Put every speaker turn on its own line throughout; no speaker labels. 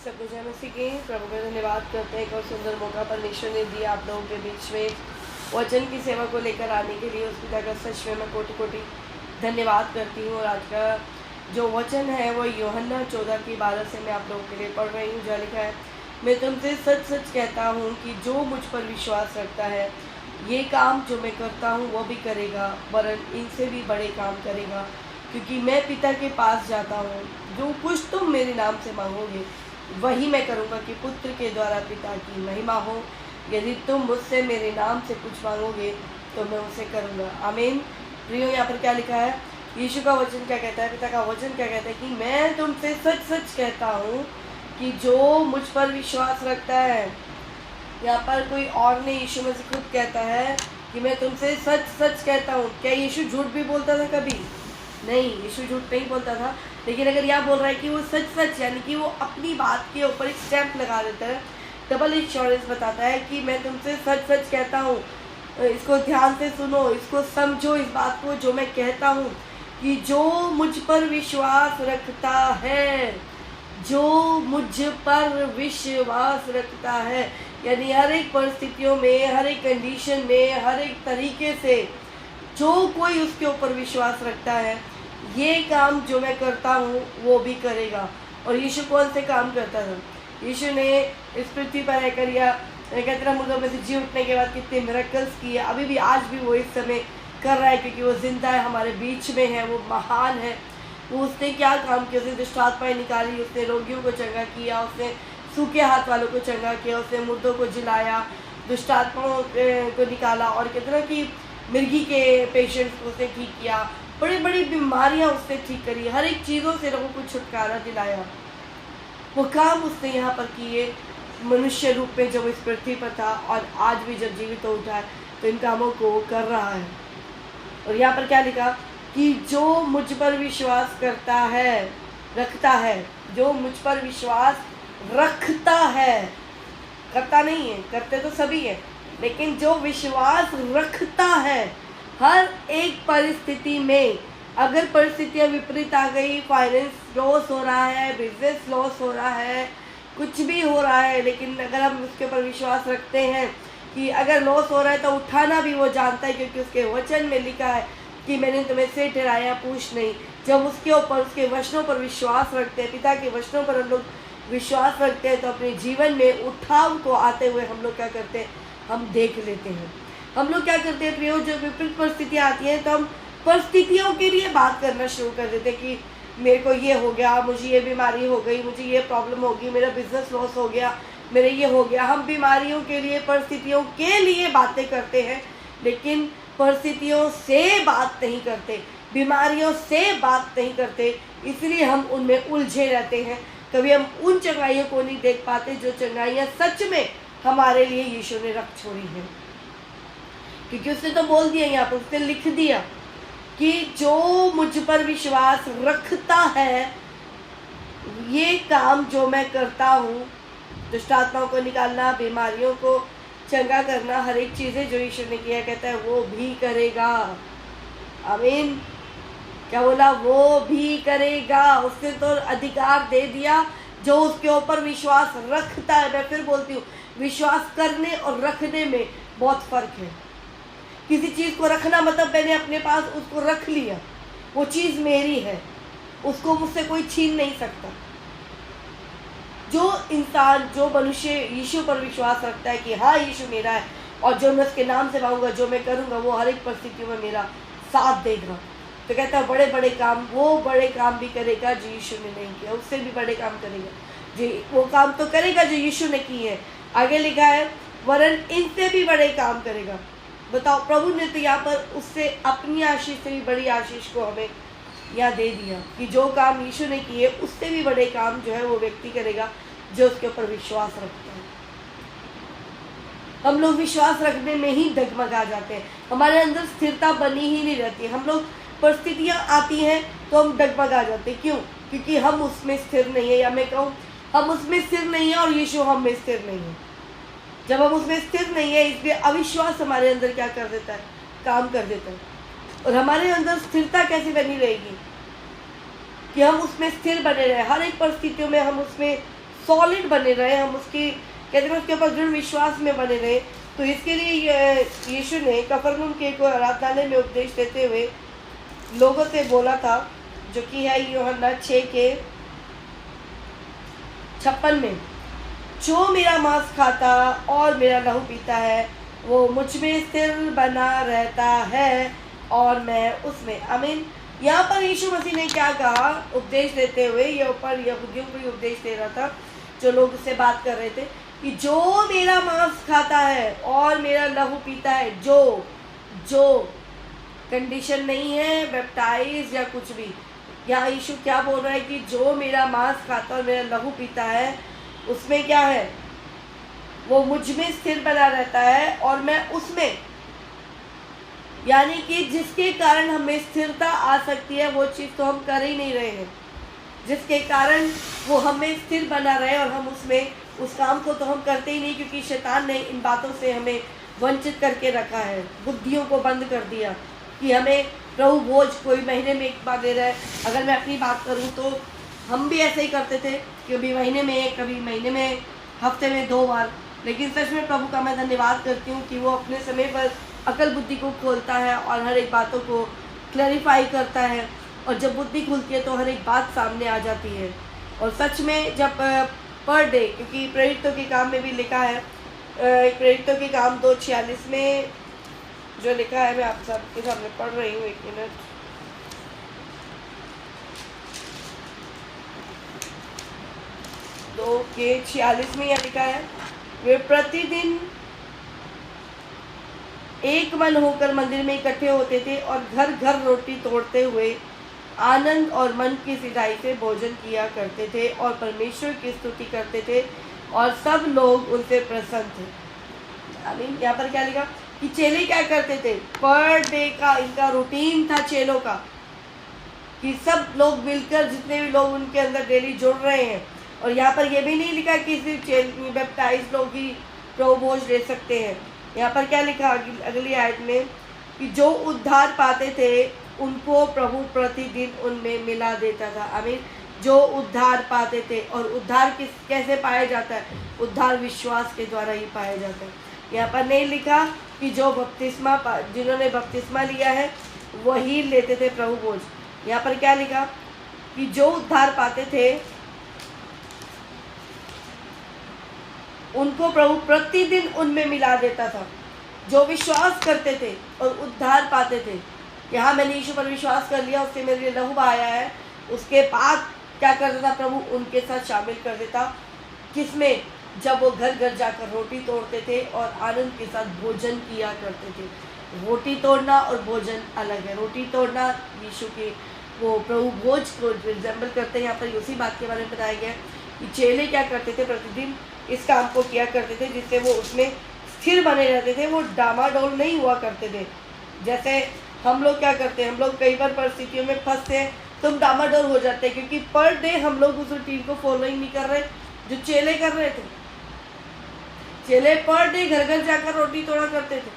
सबको जय मसीह की। प्रभु का धन्यवाद करते हैं। एक और सुंदर मौका परमेश्वर ने दिया आप लोगों के बीच में वचन की सेवा को लेकर आने के लिए। उस पिता का सच में मैं कोटि कोटि धन्यवाद करती हूँ। और आज का जो वचन है वो यूहन्ना 14:12 से मैं आप लोगों के लिए पढ़ रही हूँ। जहाँ लिखा है, मैं तुमसे सच सच कहता हूँ कि जो मुझ पर विश्वास रखता है ये काम जो मैं करता हूँ वो भी करेगा, वरन इनसे भी बड़े काम करेगा, क्योंकि मैं पिता के पास जाता हूँ। जो कुछ तुम मेरे नाम से मांगोगे वही मैं करूँगा, कि पुत्र के द्वारा पिता की महिमा हो। यदि तुम मुझसे मेरे नाम से कुछ मांगोगे तो मैं उसे करूँगा। आमीन। प्रियो, यहाँ पर क्या लिखा है? यीशु का वचन क्या कहता है? पिता का वचन क्या कहता है? कि मैं तुमसे सच सच कहता हूँ कि जो मुझ पर विश्वास रखता है। यहाँ पर कोई और नहीं, यीशु में से खुद कहता है कि मैं तुमसे सच सच कहता हूँ। क्या यीशु झूठ भी बोलता था कभी? नहीं, यीशु झूठ नहीं बोलता था। लेकिन अगर यह बोल रहा है कि वो सच सच, यानी कि वो अपनी बात के ऊपर एक स्टैंप लगा देता है, डबल इंश्योरेंस बताता है कि मैं तुमसे सच सच कहता हूँ। इसको ध्यान से सुनो, इसको समझो, इस बात को जो मैं कहता हूँ, कि जो मुझ पर विश्वास रखता है, जो मुझ पर विश्वास रखता है, यानी हर एक परिस्थितियों में, हर एक कंडीशन में, हर एक तरीके से जो कोई उसके ऊपर विश्वास रखता है, ये काम जो मैं करता हूँ वो भी करेगा। और यीशु कौन से काम करता था? यीशु ने इस पृथ्वी पर रहकर या कहते मुर्दों में से जी उठने के बाद कितने मिरेकल्स किए। अभी भी, आज भी वो इस समय कर रहा है, क्योंकि वो जिंदा है, हमारे बीच में है, वो महान है। वो उसने क्या काम किया? उसने दुष्ट आत्माएं निकाली, उसने रोगियों को चंगा किया, उसने सूखे हाथ वालों को चंगा किया, उसने मुर्दों को जिलाया, दुष्ट आत्माओं को निकाला, और कहते ना कि मिर्गी के पेशेंट्स को उसने ठीक किया, बड़ी बड़ी बीमारियां उसने ठीक करी, हर एक चीज़ों से लोगों को छुटकारा दिलाया। वो काम उसने यहाँ पर किए मनुष्य रूप में जब इस पृथ्वी पर था, और आज भी जब जीवित हो उठा है तो इन कामों को कर रहा है। और यहाँ पर क्या लिखा? कि जो मुझ पर विश्वास करता है, रखता है, जो मुझ पर विश्वास रखता है, करता नहीं है, करते तो सभी है, लेकिन जो विश्वास रखता है हर एक परिस्थिति में। अगर परिस्थितियाँ विपरीत आ गई, फाइनेंस लॉस हो रहा है, बिजनेस लॉस हो रहा है, कुछ भी हो रहा है, लेकिन अगर हम उसके ऊपर विश्वास रखते हैं कि अगर लॉस हो रहा है तो उठाना भी वो जानता है, क्योंकि उसके वचन में लिखा है कि मैंने तुम्हें से ठहराया, पूछ नहीं। जब उसके ऊपर, उसके वचनों पर विश्वास रखते हैं, पिता के वचनों पर हम लोग विश्वास रखते हैं, तो अपने जीवन में उठाव को आते हुए हम लोग क्या करते हैं? हम देख लेते हैं। हम लोग क्या करते हैं प्रियो? जो विपरीत परिस्थितियाँ आती हैं तो हम परिस्थितियों के लिए बात करना शुरू कर देते हैं कि मेरे को ये हो गया, मुझे ये बीमारी हो गई, मुझे ये प्रॉब्लम होगी, मेरा बिजनेस लॉस हो गया, मेरे ये हो गया। हम बीमारियों के लिए, परिस्थितियों के लिए बातें करते हैं, लेकिन परिस्थितियों से बात नहीं करते, बीमारियों से बात नहीं करते, इसलिए हम उनमें उलझे रहते हैं। कभी हम उन चंगाइयों को नहीं देख पाते जो चंगाइयाँ सच में हमारे लिए यीशु ने रख छोड़ी है, क्योंकि उसने तो बोल दिया, यहाँ पर उसने लिख दिया कि जो मुझ पर विश्वास रखता है ये काम जो मैं करता हूँ, दुष्ट आत्माओं को निकालना, बीमारियों को चंगा करना, हर एक चीज़ें जो यीशु ने किया, कहता है वो भी करेगा। आमीन। क्या बोला? वो भी करेगा। उसने तो अधिकार दे दिया। जो उसके ऊपर विश्वास रखता है, मैं फिर बोलती हूँ, विश्वास करने और रखने में बहुत फर्क है। किसी चीज़ को रखना मतलब मैंने अपने पास उसको रख लिया, वो चीज़ मेरी है, उसको मुझसे कोई छीन नहीं सकता। जो इंसान, जो मनुष्य यीशु पर विश्वास रखता है कि हाँ यीशु मेरा है, और जो मैं उसके नाम से मांगूंगा, जो मैं करूँगा, वो हर एक परिस्थितियों में मेरा साथ देगा, तो कहता है बड़े बड़े काम, वो बड़े काम भी करेगा जो यीशु ने नहीं किया, उससे भी बड़े काम करेगा। जो वो काम तो करेगा जो यीशु ने किए हैं। आगे लिखा है, वरन इनसे भी बड़े काम करेगा। बताओ, प्रभु ने तो यहाँ पर उससे अपनी आशीष से भी बड़ी आशीष को हमें यहाँ दे दिया, कि जो काम यीशु ने किए उससे भी बड़े काम जो है वो व्यक्ति करेगा जो उसके ऊपर विश्वास रखता है। हम लोग विश्वास रखने में ही डगमगा जाते हैं, हमारे अंदर स्थिरता बनी ही नहीं रहती। हम लोग, परिस्थितियाँ आती हैं तो हम डगमगा जाते हैं। क्यों? क्योंकि हम उसमें स्थिर नहीं है, या मैं कहूँ हम उसमें स्थिर नहीं है और यीशु हम में स्थिर नहीं है। जब हम उसमें स्थिर नहीं है, इसलिए अविश्वास हमारे अंदर क्या कर देता है? काम कर देता है। और हमारे अंदर स्थिरता कैसे बनी रहेगी? कि हम उसमें स्थिर बने रहे, हर एक परिस्थितियों में हम उसमें सॉलिड बने रहे, हम उसकी कहते हैं उसके ऊपर दृढ़ विश्वास में बने रहे। तो इसके लिए यीशु ने कफरनहूम के एक आराधनालय में उपदेश देते हुए लोगों से बोला था, जो कि है यूहन्ना 6:56 में, जो मेरा मांस खाता और मेरा लहू पीता है वो मुझ में स्थिर बना रहता है और मैं उसमें। आमीन। यहाँ पर यीशु मसीह ने क्या कहा उपदेश देते हुए, ये ऊपर यहूदियों को ही उपदेश दे रहा था जो लोग उससे बात कर रहे थे, कि जो मेरा मांस खाता है और मेरा लहू पीता है, जो कंडीशन नहीं है बैप्टाइज या कुछ भी। यहाँ यीशु क्या बोल रहा है कि जो मेरा मांस खाता और मेरा लहू पीता है उसमें क्या है, वो मुझ में स्थिर बना रहता है और मैं उसमें। यानी कि जिसके कारण हमें स्थिरता आ सकती है वो चीज़ तो हम कर ही नहीं रहे हैं, जिसके कारण वो हमें स्थिर बना रहे और हम उसमें उस काम को तो हम करते ही नहीं, क्योंकि शैतान ने इन बातों से हमें वंचित करके रखा है, बुद्धियों को बंद कर दिया कि हमें प्रभु भोज कोई महीने में एक बार दे रहा है। अगर मैं अपनी बात करूं तो हम भी ऐसे ही करते थे, कभी महीने में एक, कभी महीने में हफ्ते में 2 बार। लेकिन सच में प्रभु का मैं धन्यवाद करती हूँ कि वो अपने समय पर अकल बुद्धि को खोलता है और हर एक बातों को क्लैरिफाई करता है, और जब बुद्धि खुलती है तो हर एक बात सामने आ जाती है। और सच में जब पर डे, क्योंकि प्रेरितों के काम में भी लिखा है, प्रेरितों के काम 2:46 में जो लिखा है, मैं आप सबके सामने पढ़ रही हूँ, 1 मिनट। 2:46 में यह लिखा है, वे प्रतिदिन एक मन होकर मंदिर में इकट्ठे होते थे और घर घर रोटी तोड़ते हुए आनंद और मन की सिधाई से भोजन किया करते थे और परमेश्वर की स्तुति करते थे और सब लोग उनसे प्रसन्न थे। आमीन। यहाँ पर क्या लिखा कि चेले क्या करते थे, पर डे का इनका रूटीन था चेलों का, कि सब लोग मिलकर, जितने भी लोग उनके अंदर डेली जुड़ रहे हैं। और यहाँ पर यह भी नहीं लिखा कि सिर्फ बैप्टाइज लोग ही प्रभु भोज ले सकते हैं। यहाँ पर क्या लिखा अगली आयत में, कि जो उद्धार पाते थे उनको प्रभु प्रतिदिन उनमें मिला देता था। आमीन। जो उद्धार पाते थे, और उद्धार कैसे पाया जाता है, उद्धार विश्वास के द्वारा ही पाया जाता है। यहाँ पर नहीं लिखा कि जो जिन्होंने बपतिस्मा लिया है वही लेते थे प्रभु भोज। यहाँ पर क्या लिखा कि जो उद्धार पाते थे उनको प्रभु प्रतिदिन उनमें मिला देता था, जो विश्वास करते थे और उद्धार पाते थे। यहाँ मैंने यीशु पर विश्वास कर लिया, उससे मेरे लिए लहू आया है, उसके बाद क्या करता था प्रभु, उनके साथ शामिल कर देता। किसमें? जब वो घर घर जाकर रोटी तोड़ते थे और आनंद के साथ भोजन किया करते थे। रोटी तोड़ना और भोजन अलग है। रोटी तोड़ना यीशु के वो प्रभु भोज को रिजेंबल करते हैं। यहाँ पर उसी बात के बारे में बताया गया कि चेले क्या करते थे, प्रतिदिन इस काम को किया करते थे, जिससे वो उसमें स्थिर बने रहते थे, वो डामाडोल नहीं हुआ करते थे। जैसे हम लोग क्या करते हैं, हम लोग कई बार परिस्थितियों में फंसते हैं तो हम डामाडोल हो जाते हैं, क्योंकि पर डे हम लोग उस रूटीन को फॉलो ही नहीं कर रहे जो चेले कर रहे थे। चेले पर डे घर घर जाकर रोटी तोड़ा करते थे,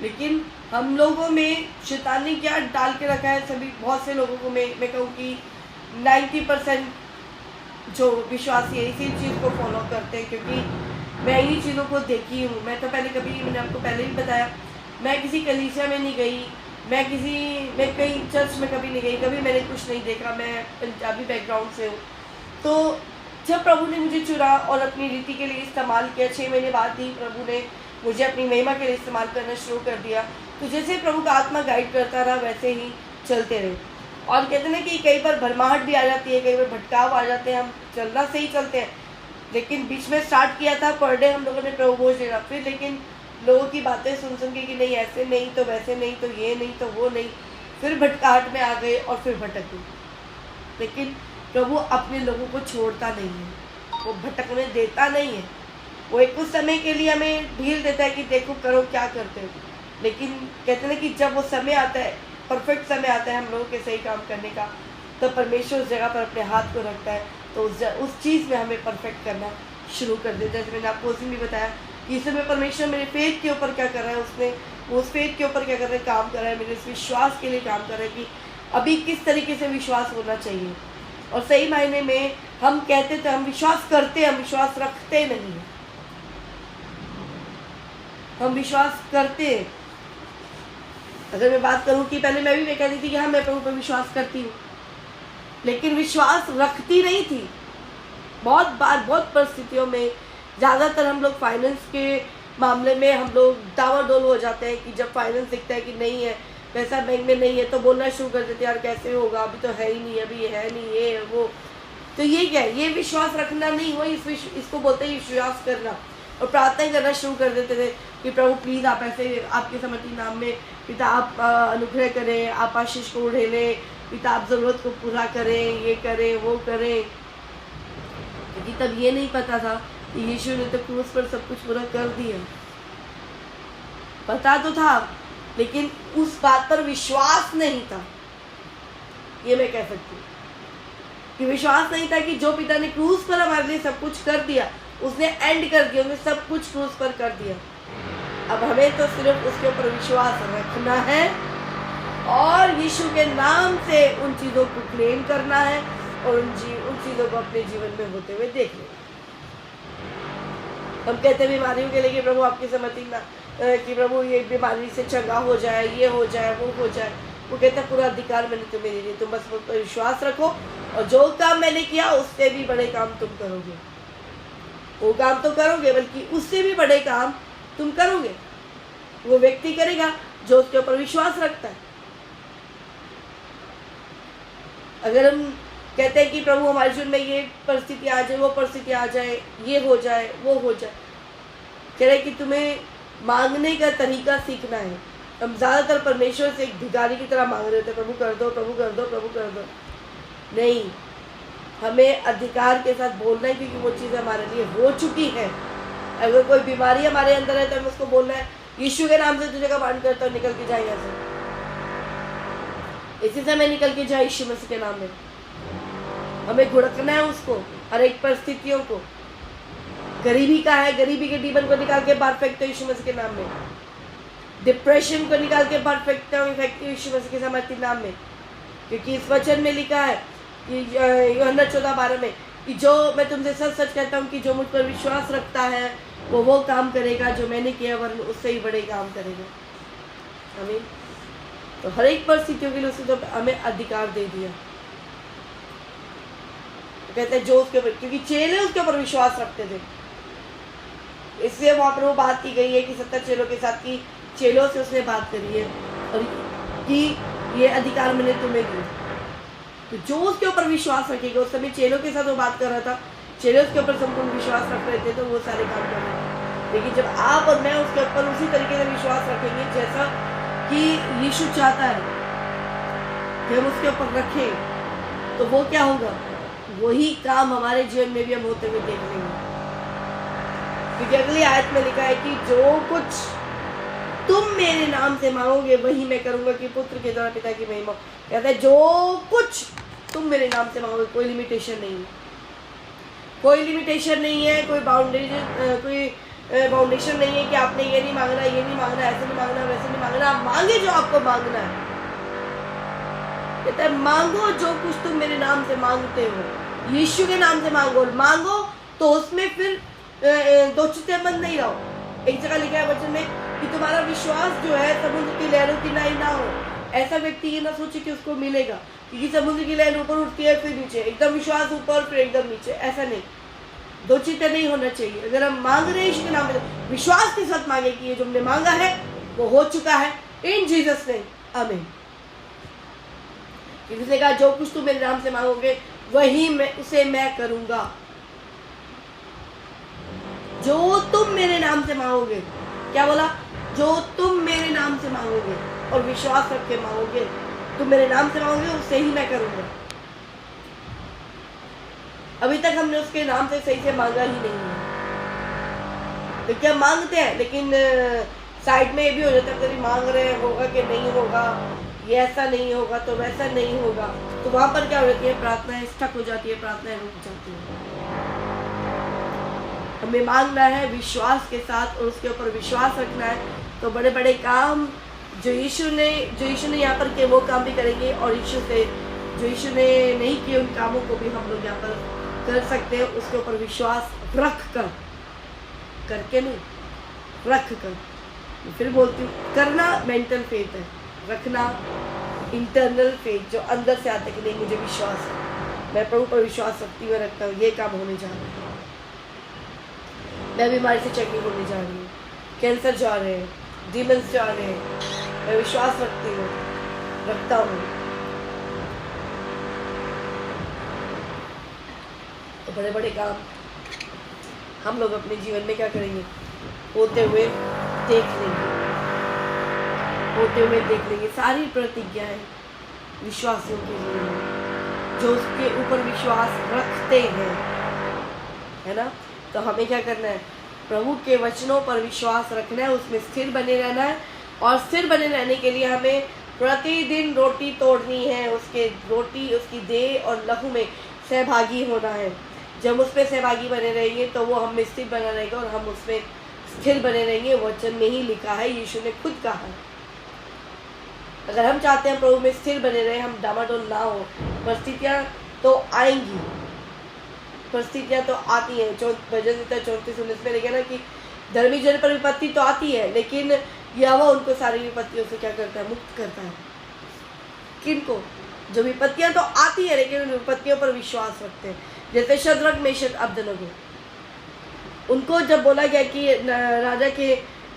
लेकिन हम लोगों में शैतान ने क्या डाल के रखा है, सभी बहुत से लोगों को मैं कहूँ कि 90% जो विश्वासी है इसी चीज़ को फॉलो करते हैं, क्योंकि मैं इन्हीं चीज़ों को देखी हूँ। मैं तो मैंने आपको पहले भी बताया, मैं किसी कलीसिया में नहीं गई, मैं कहीं चर्च में कभी नहीं गई, कभी मैंने कुछ नहीं देखा। मैं पंजाबी बैकग्राउंड से हूँ। तो जब प्रभु ने मुझे चुना और अपनी रीति के लिए इस्तेमाल किया, 6 महीने बाद ही प्रभु ने मुझे अपनी महिमा के लिए इस्तेमाल करना शुरू कर दिया। तो जैसे प्रभु का आत्मा गाइड करता रहा वैसे ही चलते रहे। और कहते हैं कि कई बार भरमाहट भी आ जाती है, कई बार भटकाव आ जाते हैं, हम चलना सही चलते हैं, लेकिन बीच में स्टार्ट किया था पर डे हम लोगों ने प्रभु भोज लेना, फिर लेकिन लोगों की बातें सुन के कि नहीं ऐसे नहीं तो वैसे नहीं तो ये नहीं तो वो नहीं, फिर भटकाहट में आ गए और फिर भटक गए। लेकिन प्रभु अपने लोगों को छोड़ता नहीं है, वो भटकने देता नहीं है। वो एक कुछ समय के लिए हमें ढील देता है कि देखो करो क्या करते हो, लेकिन कहते हैं कि जब वो समय आता है, परफेक्ट समय आता है हम लोगों के सही काम करने का, तो परमेश्वर उस जगह पर अपने हाथ को रखता है, तो उस चीज़ में हमें परफेक्ट करना शुरू कर देता है। जैसे मैंने आपको उस दिन भी बताया कि इस समय परमेश्वर मेरे फेथ के ऊपर क्या कर रहा है, उसने उस फेथ के ऊपर क्या कर रहा है, काम कर रहा है, मेरे इस विश्वास के लिए काम कर रहा है कि अभी किस तरीके से विश्वास होना चाहिए। और सही मायने में हम कहते थे हम विश्वास करते, हम विश्वास रखते नहीं है। हम विश्वास करते। अगर मैं बात करूं कि पहले मैं भी कहती थी कि हाँ मैं प्रभु पर विश्वास करती हूँ, लेकिन विश्वास रखती नहीं थी। बहुत बार बहुत परिस्थितियों में, ज़्यादातर हम लोग फाइनेंस के मामले में हम लोग डावाडोल हो जाते हैं कि जब फाइनेंस दिखता है कि नहीं है, पैसा बैंक में नहीं है, तो बोलना शुरू कर देते हैं यार कैसे होगा, अभी तो है ही नहीं, अभी ये है नहीं, ये वो। तो ये क्या है? ये विश्वास रखना नहीं हुआ, इसको बोलते हैं विश्वास करना। और प्रार्थना करना शुरू कर देते थे कि प्रभु प्लीज़ आप ऐसे आपके समर्थी नाम में पिता आप अनुग्रह करें, आप आशीष को उड़ेलें, पिता आप ज़रूरत को पूरा करें, ये करें वो करें। क्योंकि तब ये नहीं पता था कि यीशु ने तो क्रूस पर सब कुछ पूरा कर दिया। पता तो था, लेकिन उस बात पर विश्वास नहीं था। ये मैं कह सकती हूँ कि विश्वास नहीं था कि जो पिता ने क्रूस पर हमारे लिए सब कुछ कर दिया, उसने एंड कर दिया, उसने सब कुछ क्रूस पर कर दिया। अब हमें तो सिर्फ उसके ऊपर विश्वास रखना है और यीशु के नाम से उन चीज़ों को क्लेम करना है और उन चीज़ों को अपने जीवन में होते हुए देखना। हम कहते हैं बीमारियों के लिए प्रभु आपकी सम्मति ना कि प्रभु ये बीमारी से चंगा हो जाए, ये हो जाए, वो हो जाए। वो कहता है पूरा अधिकार मैंने तुम्हें दे दिया, तुम बस मुझ पर विश्वास रखो और जो काम मैंने किया उससे भी बड़े काम तुम करोगे। वो काम तो करोगे, बल्कि उससे भी बड़े काम तुम करोगे। वो व्यक्ति करेगा जो उसके ऊपर विश्वास रखता है। अगर हम कहते हैं कि प्रभु हमारे जीवन में ये परिस्थिति आ जाए, वो परिस्थिति आ जाए, ये हो जाए, वो हो जाए, कह रहे कि तुम्हें मांगने का तरीका सीखना है। हम ज़्यादातर परमेश्वर से एक भिखारी की तरह मांग रहे थे, प्रभु कर दो, प्रभु कर दो, प्रभु कर दो। नहीं, हमें अधिकार के साथ बोलना है, क्योंकि वो चीज़ हमारे लिए हो चुकी है। अगर कोई बीमारी हमारे अंदर है तो हमें उसको बोलना है यीशु के नाम से तुझे कमांड करता हूँ, निकल के जाए यहाँ से, इसी समय निकल के जाए यीशु मसीह के नाम में। हमें घुड़कना है उसको, हर एक परिस्थितियों को। गरीबी का है, गरीबी के डीमन को निकाल के बाहर फेंकते हो यीशु मसीह के नाम में। डिप्रेशन को निकाल के बाहर फेंकते हो यीशु मसीह के समर्थी नाम में। क्योंकि इस वचन में लिखा है कि यूहन्ना 14:12 में कि जो मैं तुमसे सच सच कहता हूँ कि जो मुझ पर विश्वास रखता है वो काम करेगा जो मैंने किया, वरन उससे ही बड़े काम करेगा। आमीन। तो हर एक परिस्थितियों के लिए उसने तो हमें अधिकार दे दिया। तो कहते हैं जो उसके ऊपर, क्योंकि चेले उसके ऊपर विश्वास रखते थे, इसलिए वहाँ पर वो बात की गई है कि 70 चेलों के साथ की चेलों से उसने बात करी है और कि ये अधिकार मैंने तुम्हें दिया। तो जो उसके ऊपर विश्वास रखेगा, उस समय चेलों के साथ वो बात कर रहा था, चेले उसके ऊपर संपूर्ण विश्वास रख रहे थे, तो वो सारे काम कर रहे थे। लेकिन जब आप और मैं उसके ऊपर उसी तरीके से विश्वास रखेंगे जैसा कि यीशु चाहता है कि हम उसके ऊपर रखें, तो वो क्या होगा? वही काम हमारे जीवन में भी हम होते हुए देख लेंगे। क्योंकि अगली आयत में लिखा है कि जो कुछ तुम मेरे नाम से मांगोगे वही मैं करूंगा कि पुत्र के द्वारा पिता की महिमा। कहता है जो कुछ तुम मेरे नाम से मांगोगे, कोई लिमिटेशन नहीं है, कोई लिमिटेशन नहीं है, कोई बाउंडेशन नहीं है कि आपने ये नहीं मांगना, ये नहीं मांगना, ऐसे नहीं मांगना, वैसे नहीं मांगना। आप मांगे जो आपको मांगना है। कहता है मांगो जो कुछ तुम मेरे नाम से मांगते हो, यीशु के नाम से मांगो तो उसमें फिर दो चीजें बंद नहीं रहो। एक जगह लिखा है वचन में कि तुम्हारा विश्वास जो है समुद्र की लहरों की नाई ना हो। ऐसा व्यक्ति ये ना सोचे कि उसको मिलेगा, क्योंकि समुद्र की लहर ऊपर उठती है फिर नीचे, एकदम विश्वास ऊपर फिर एकदम नीचे, ऐसा नहीं। दो चीजें नहीं होना चाहिए। अगर हम मांग रहे हैं यीशु के नाम में, विश्वास के साथ मांगे कि ये जो हमने मांगा है वो हो चुका है, इन जीसस नेम, आमीन। किसी कहा जो कुछ तुम मेरे नाम से मांगोगे वही उसे मैं करूंगा। जो तुम मेरे नाम से मांगोगे, क्या बोला? जो तुम मेरे नाम से मांगोगे और विश्वास रख के मांगोगे, तुम मेरे नाम से मांगोगे उससे ही मैं करूंगा। अभी तक हमने उसके नाम से सही से मांगा ही नहीं है। तो क्या मांगते हैं, लेकिन साइड में ये भी हो जाता है कभी मांग रहे हैं, होगा कि नहीं होगा, ये ऐसा नहीं होगा तो वैसा नहीं होगा। तो वहां पर क्या हो जाती है? प्रार्थनाएं स्टक हो जाती है, प्रार्थनाएं रुक जाती है। हमें मांगना है विश्वास के साथ और उसके ऊपर विश्वास रखना है, तो बड़े बड़े काम जो यीशु ने यहाँ पर किए वो काम भी करेंगे, और जो यीशु ने नहीं किए उन कामों को भी हम लोग यहाँ पर कर सकते हैं उसके ऊपर विश्वास रख कर, करके नहीं, रख कर। फिर बोलती हूँ, करना मेंटल फेथ है, रखना इंटरनल फेथ जो अंदर से आता है कि नहीं मुझे विश्वास है, मैं प्रभु पर विश्वास रखती हुए रखता हूँ ये काम होने जा रहा है, मैं बीमारी से चंगी होने जा रही हूँ, कैंसर जा रहे हैं, डीमंस जा रहे हैं, मैं विश्वास रखती हूँ, रखता हूँ। तो बड़े बड़े काम हम लोग अपने जीवन में क्या करेंगे, होते हुए देख लेंगे, होते हुए देख लेंगे। सारी प्रतिज्ञाएं विश्वासियों के लिए हैं जो उसके ऊपर विश्वास रखते हैं, है ना। तो हमें क्या करना है, प्रभु के वचनों पर विश्वास रखना है, उसमें स्थिर बने रहना है। और स्थिर बने रहने के लिए हमें प्रतिदिन रोटी तोड़नी है, उसके रोटी उसकी देह और लहू में सहभागी होना है। जब उस पर सहभागी बने रहेंगे तो वो हम में स्थिर बना रहेगा और हम उसमें स्थिर बने रहेंगे। वचन में ही लिखा है, यीशु ने खुद कहा है। अगर हम चाहते हैं प्रभु में स्थिर बने रहे, हम डामाडोल ना हो, परिस्थितियाँ तो आएंगी, परिस्थितियाँ तो आती हैं। भजन 34:19 में लिखा ना कि धर्मी जन पर विपत्ति तो आती है, लेकिन यहोवा उनको सारी विपत्तियों से क्या करता है, मुक्त करता है। किनको? जो विपत्तियाँ तो आती है लेकिन उन विपत्तियों पर विश्वास रखते हैं। जैसे शद्रक मेशक अबेदनगो, उनको जब बोला गया कि राजा के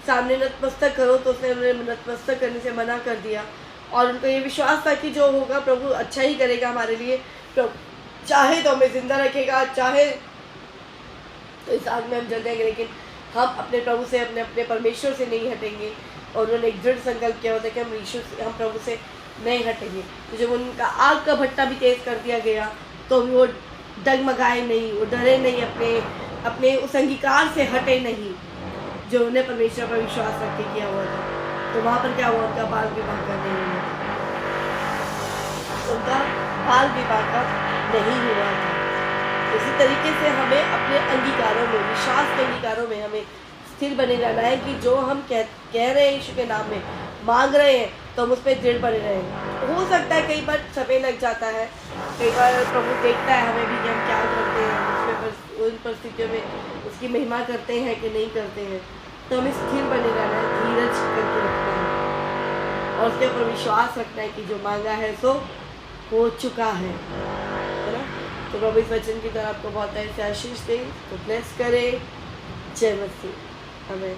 सामने नतमस्तक करो तो उसने उन्हें नतमस्तक करने से मना कर दिया। और उनको ये विश्वास था कि जो होगा प्रभु अच्छा ही करेगा हमारे लिए, प्रभु चाहे तो हमें जिंदा रखेगा, चाहे तो इस आग में हम जल जाएंगे, लेकिन हम अपने प्रभु से, अपने अपने परमेश्वर से नहीं हटेंगे। और उन्होंने एक दृढ़ संकल्प किया होता है कि हम प्रभु से नहीं हटेंगे। तो जब उनका आग का भट्टा भी तेज कर दिया गया तो वो डगमगाए नहीं, वो डरे नहीं, अपने उस अंगीकार से हटे नहीं जो उन्हें परमेश्वर पर विश्वास रख के किया हुआ था। तो वहाँ पर क्या हुआ, उनका बाल विवाह का नहीं हुआ था, उनका बाल विवाह का नहीं हुआ था। इसी तरीके से हमें अपने अंगीकारों में, विश्वास के अंगीकारों में हमें स्थिर बने रहना है कि जो हम कह रहे हैं यीशु के नाम में, मांग रहे हैं, तो हम उस पर दृढ़ बने रहें। हो सकता है कई बार समय लग जाता है, कई बार प्रभु देखता है हमें भी कि हम क्या करते हैं, उसमें उन परिस्थितियों में उसकी महिमा करते हैं कि नहीं करते हैं। तो हमें स्थिर बने रहना है, धीरज करके रखना है और उसके ऊपर विश्वास रखना है कि जो मांगा है सो हो चुका है ना। तो प्रभु इस वचन की तरह आपको बहुत ऐसे आशीष दे, तो ब्लेस करे। जय मसीह, आमीन।